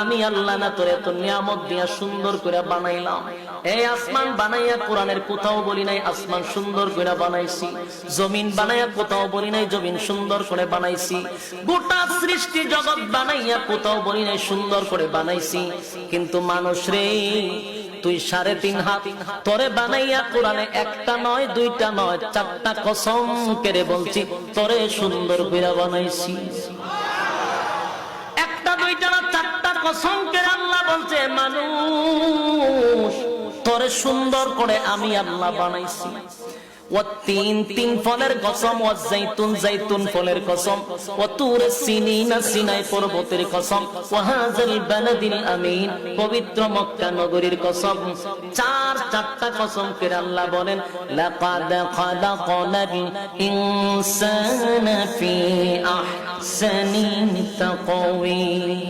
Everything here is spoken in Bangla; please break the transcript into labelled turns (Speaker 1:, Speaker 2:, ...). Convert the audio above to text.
Speaker 1: আমি আল্লাহ না তোরে এত নিয়ামত দিয়া সুন্দর করে বানাইলাম। এই আসমান বানাইয়া কোরআনের কোথাও বলি নাই আসমান সুন্দর করে বানাইছি, জমিন বানাইয়া কোথাও বলি নাই জমিন সুন্দর করে বানাইছি, গোটা সৃষ্টি জগৎ বানাইয়া কোথাও বলি নাই সুন্দর করে বানাইছি। কিন্তু মানুষ রে, তুই 3.5 হাত তোরে বানাইয়া কোরআনে একটা নয় দুইটা নয় 4টা কসম করে বলছি তোরে সুন্দর করে বানাইছি। একটা দুইটা না 4টা কসম করে আল্লাহ বলছে মানুষ তোরে সুন্দর করে আমি আল্লাহ বানাইছি। তিন ফলের কসম, জাইতুন ফলের কসম, তুর সিনিনা সিনাই পর্বতের কসম, ওয়াহাজাল বালাদিল আমিন পবিত্র মক্কা নগরীর কসম। 4টা কসম করে আল্লাহ বলেন লাকাদ খালাকনাল ইনসানা ফি আহসানি তাকওয়িম।